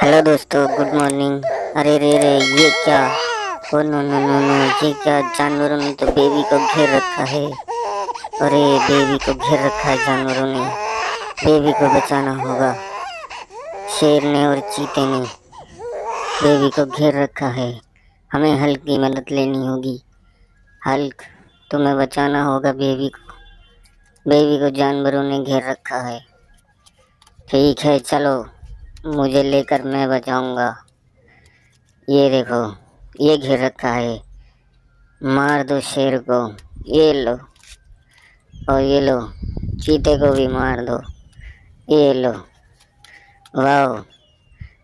Hello दोस्तों, good morning. अरे रे रे, ये क्या? Oh no no no no, ये क्या? जानवरों ने तो बेबी को घेर रखा है। अरे, बेबी को घेर रखा है जानवरों ने। बेबी को बचाना होगा। शेर ने और चीते ने बेबी को घेर रखा है। हमें हल्क की मदद लेनी होगी। हल्क, तुम्हें बचाना होगा बेबी को। बेबी को जानवरों ने घेर रखा है। ठीक है, चलो, मुझे लेकर मैं बचाऊंगा। ये देखो, ये घेर रखा है। मार दो शेर को। ये लो, और ये लो, चीते को भी मार दो। ये लो। वाह,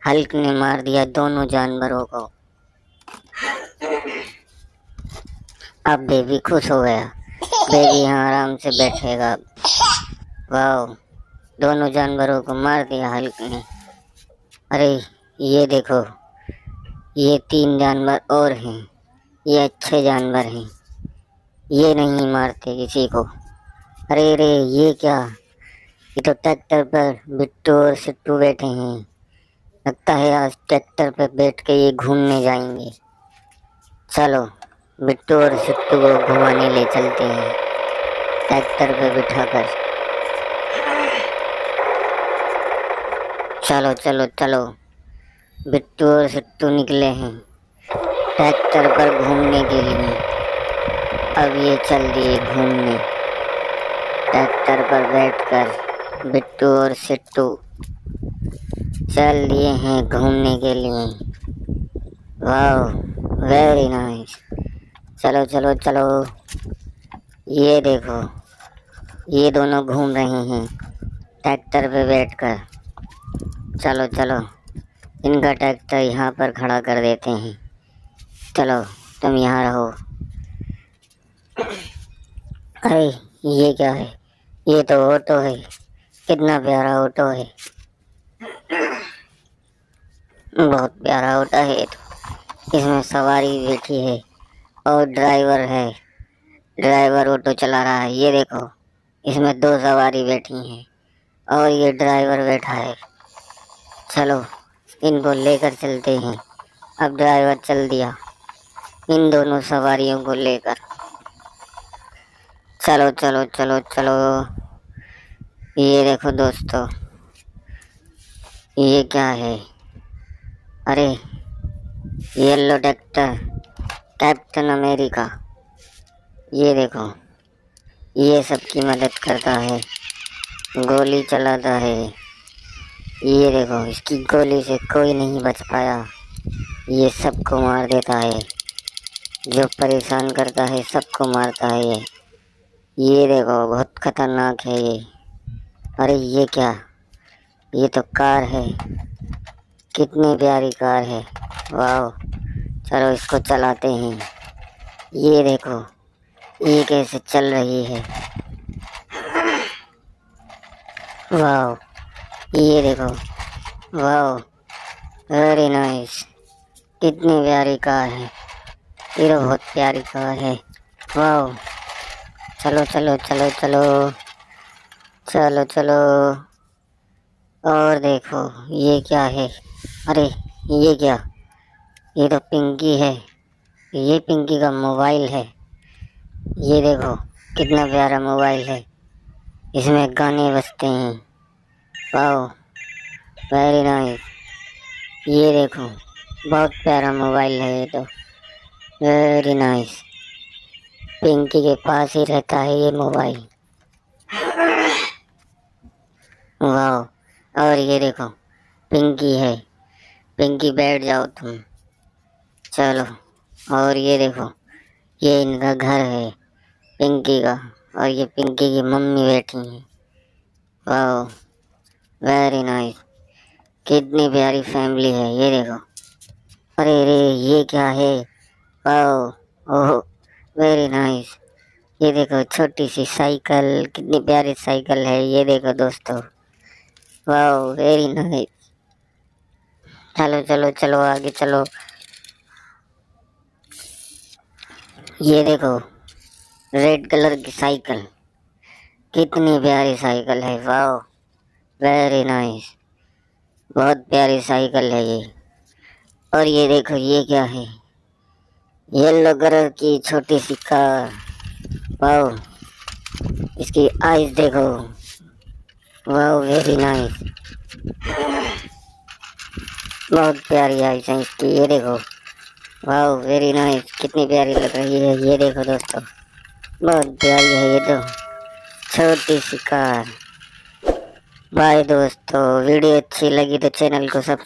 हल्क ने मार दिया दोनों जानवरों को। अब बेबी खुश हो गया। बेबी यहाँ आराम से बैठेगा। वाह, दोनों जानवरों को मार दिया हल्क ने। अरे, ये देखो, ये 3 जानवर और हैं। ये अच्छे जानवर हैं। ये नहीं मारते किसी को। अरे रे, ये क्या? ये तो ट्रैक्टर पर बिट्टू और सिट्टू बैठे हैं। लगता है आज ट्रैक्टर पर बैठ के ये घूमने जाएंगे। चलो, बिट्टू और सिट्टू को घुमाने ले चलते हैं ट्रैक्टर पे बिठाकर। चलो चलो चलो, बिट्टू और सिट्टू निकले हैं ट्रैक्टर पर घूमने के लिए। अब ये चल दिए घूमने ट्रैक्टर पर बैठकर। बिट्टू और सिट्टू चल दिए हैं घूमने के लिए। वाह, वेरी नाइस। चलो चलो चलो, ये देखो, ये दोनों घूम रहे हैं ट्रैक्टर पे बैठकर। चलो चलो, इनका ट्रैक्टर यहाँ पर खड़ा कर देते हैं। चलो, तुम यहाँ रहो। अरे, ये क्या है? ये तो ऑटो है। कितना प्यारा ऑटो है। बहुत प्यारा ऑटो है ये तो। इसमें सवारी बैठी है और ड्राइवर है। ड्राइवर ऑटो चला रहा है। ये देखो, इसमें 2 सवारी बैठी हैं और ये ड्राइवर बैठा है। चलो, इनको लेकर चलते हैं। अब ड्राइवर चल दिया इन दोनों सवारियों को लेकर। चलो चलो चलो चलो, ये देखो दोस्तों, ये क्या है? अरे, येलो ट्रैक्टर, कैप्टन अमेरिका। ये देखो, ये सबकी मदद करता है, गोली चलाता है। ये देखो, इसकी गोली से कोई नहीं बच पाया। ये सबको मार देता है। जो परेशान करता है सबको मारता है ये देखो, बहुत खतरनाक है ये। अरे, ये क्या? ये तो कार है। कितनी प्यारी कार है। वाह, चलो इसको चलाते हैं। ये देखो, ये कैसे चल रही है। वाह, ये देखो। वाह, वेरी नाइस। कितनी प्यारी कार है। ये तो बहुत प्यारी कार है। वाह, चलो चलो चलो चलो चलो चलो, और देखो, ये क्या है? अरे, ये क्या? ये तो पिंकी है। ये पिंकी का मोबाइल है। ये देखो, कितना प्यारा मोबाइल है। इसमें गाने बजते हैं। वाह, वेरी नाइस। ये देखो, बहुत प्यारा मोबाइल है ये तो। Very nice. पिंकी के पास ही रहता है ये मोबाइल। वाह, और ये देखो, पिंकी है। पिंकी बैठ जाओ तुम। चलो, और ये देखो, ये इनका घर है पिंकी का। और ये पिंकी की मम्मी बैठी हैं। वाह, वेरी नाइस। कितनी प्यारी फैमिली है ये देखो। अरे रे, ये क्या है? वाह, ओह, वेरी नाइस। ये देखो, छोटी सी साइकिल, कितनी प्यारी साइकिल है ये देखो दोस्तों। वाह, वेरी नाइस। चलो चलो चलो, आगे चलो। ये देखो, रेड कलर की साइकिल। कितनी प्यारी साइकिल है। वाह, वेरी नाइस। बहुत प्यारी साइकिल है ये। और ये देखो ये क्या है, येलो कलर की छोटी सी कार। वाह, इसकी आइज देखो। वाह वेरी नाइस, बहुत प्यारी आइज है इसकी, ये देखो। वाह वेरी नाइस, कितनी प्यारी लग रही है। ये देखो दोस्तों, बहुत प्यारी है ये तो छोटी सी कार। बाय दोस्तों, वीडियो अच्छी लगी तो चैनल को सब्सक्राइब